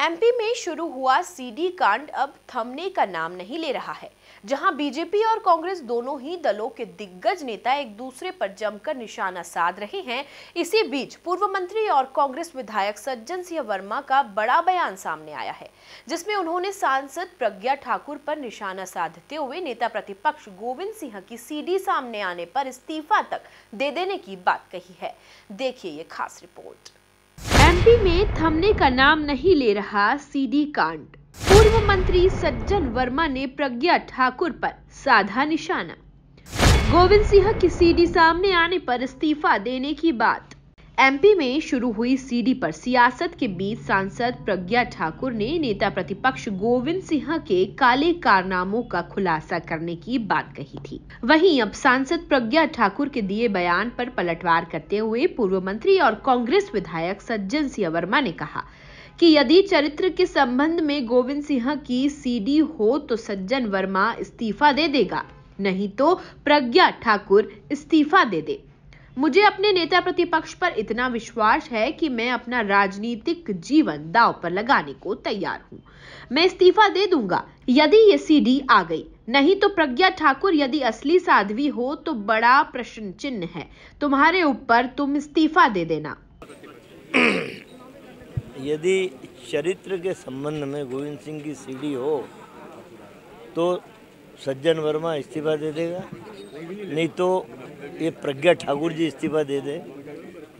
MP में शुरू हुआ सीडी कांड अब थमने का नाम नहीं ले रहा है। जहां बीजेपी और कांग्रेस दोनों ही दलों के दिग्गज नेता एक दूसरे पर जमकर निशाना साध रहे हैं, इसी बीच पूर्व मंत्री और कांग्रेस विधायक सज्जन सिंह वर्मा का बड़ा बयान सामने आया है, जिसमें उन्होंने सांसद प्रज्ञा ठाकुर पर निशाना साधते हुए नेता प्रतिपक्ष गोविंद सिंह की सीडी सामने आने पर इस्तीफा तक दे देने की बात कही है। देखिए ये खास रिपोर्ट। एमपी में थमने का नाम नहीं ले रहा सीडी कांड। पूर्व मंत्री सज्जन वर्मा ने प्रज्ञा ठाकुर पर साधा निशाना। गोविंद सिंह की सीडी सामने आने पर इस्तीफा देने की बात। एमपी में शुरू हुई सीडी पर सियासत के बीच सांसद प्रज्ञा ठाकुर ने नेता प्रतिपक्ष गोविंद सिंह के काले कारनामों का खुलासा करने की बात कही थी। वहीं अब सांसद प्रज्ञा ठाकुर के दिए बयान पर पलटवार करते हुए पूर्व मंत्री और कांग्रेस विधायक सज्जन सिंह वर्मा ने कहा कि यदि चरित्र के संबंध में गोविंद सिंह की सीडी हो तो सज्जन वर्मा इस्तीफा दे देगा, नहीं तो प्रज्ञा ठाकुर इस्तीफा दे दे। मुझे अपने नेता प्रतिपक्ष पर इतना विश्वास है कि मैं अपना राजनीतिक जीवन दांव पर लगाने को तैयार हूं। मैं इस्तीफा दे दूंगा यदि ये सीडी आ गई, नहीं तो प्रज्ञा ठाकुर यदि असली साध्वी हो तो बड़ा प्रश्न चिन्ह है तुम्हारे ऊपर, तुम इस्तीफा दे देना। यदि चरित्र के संबंध में गोविंद सिंह की सीडी हो तो सज्जन वर्मा इस्तीफा दे देगा, नहीं तो ये प्रज्ञा ठाकुर जी इस्तीफा दे दे।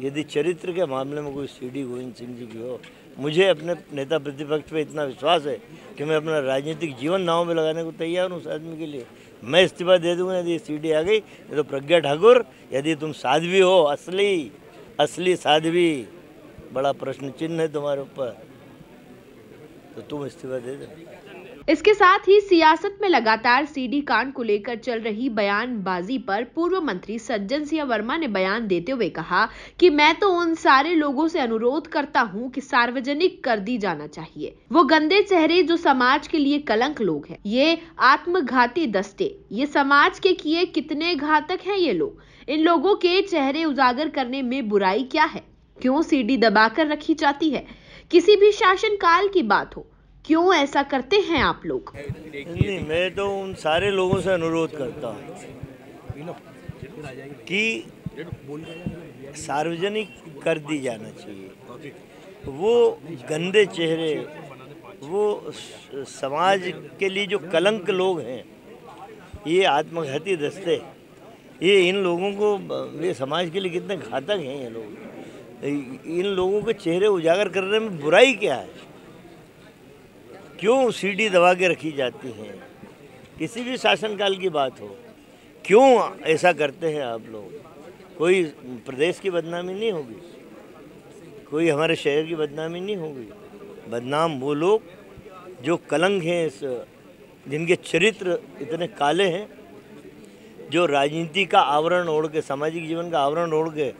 यदि चरित्र के मामले में कोई सीडी गोविंद सिंह जी की हो, मुझे अपने नेता प्रतिपक्ष पे इतना विश्वास है कि मैं अपना राजनीतिक जीवन नाव में लगाने को तैयार हूँ उस आदमी के लिए। मैं इस्तीफा दे दूँगा यदि सीडी आ गई, तो प्रज्ञा ठाकुर यदि तुम साध्वी हो, असली साध्वी, बड़ा प्रश्न चिन्ह है तुम्हारे ऊपर, तो तुम इस्तीफा दे दो। इसके साथ ही सियासत में लगातार सीडी कांड को लेकर चल रही बयानबाजी पर पूर्व मंत्री सज्जन सिंह वर्मा ने बयान देते हुए कहा कि मैं तो उन सारे लोगों से अनुरोध करता हूं कि सार्वजनिक कर दी जाना चाहिए। वो गंदे चेहरे जो समाज के लिए कलंक लोग हैं, ये आत्मघाती दस्ते, ये समाज के किए कितने घातक हैं ये लोग। इन लोगों के चेहरे उजागर करने में बुराई क्या है? क्यों सीडी दबाकर रखी जाती है? किसी भी शासन काल की बात हो, क्यों ऐसा करते हैं आप लोग? नहीं, मैं तो उन सारे लोगों से अनुरोध करता हूँ कि सार्वजनिक कर दी जाना चाहिए। वो गंदे चेहरे, वो समाज के लिए जो कलंक लोग हैं, ये आत्मघाती दस्ते, ये इन लोगों को, ये समाज के लिए कितने घातक हैं ये लोग। इन लोगों के चेहरे उजागर करने में बुराई क्या है? क्यों सीडी दबा के रखी जाती हैं? किसी भी शासनकाल की बात हो, क्यों ऐसा करते हैं आप लोग? कोई प्रदेश की बदनामी नहीं होगी, कोई हमारे शहर की बदनामी नहीं होगी। बदनाम वो लोग जो कलंक हैं, जिनके चरित्र इतने काले हैं, जो राजनीति का आवरण ओढ़ के, सामाजिक जीवन का आवरण ओढ़ के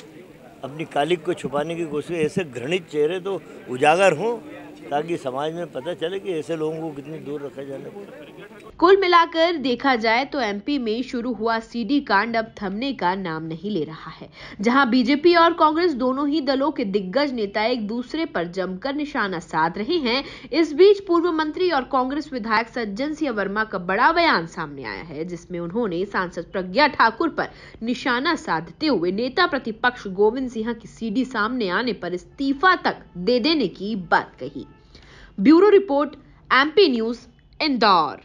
अपनी कालिक को छुपाने की कोशिश। ऐसे घृणित चेहरे तो उजागर हों ताकि समाज में पता चले कि ऐसे लोगों को कितनी दूर रखा जाना चाहिए। कुल मिलाकर देखा जाए तो एमपी में शुरू हुआ सीडी कांड अब थमने का नाम नहीं ले रहा है, जहां बीजेपी और कांग्रेस दोनों ही दलों के दिग्गज नेता एक दूसरे पर जमकर निशाना साध रहे हैं। इस बीच पूर्व मंत्री और कांग्रेस विधायक सज्जन सिंह वर्मा का बड़ा बयान सामने आया है, जिसमें उन्होंने सांसद प्रज्ञा ठाकुर पर निशाना साधते हुए नेता प्रतिपक्ष गोविंद सिंह की सीडी सामने आने पर इस्तीफा तक दे देने की बात कही। Bureau report, MP news, Indore.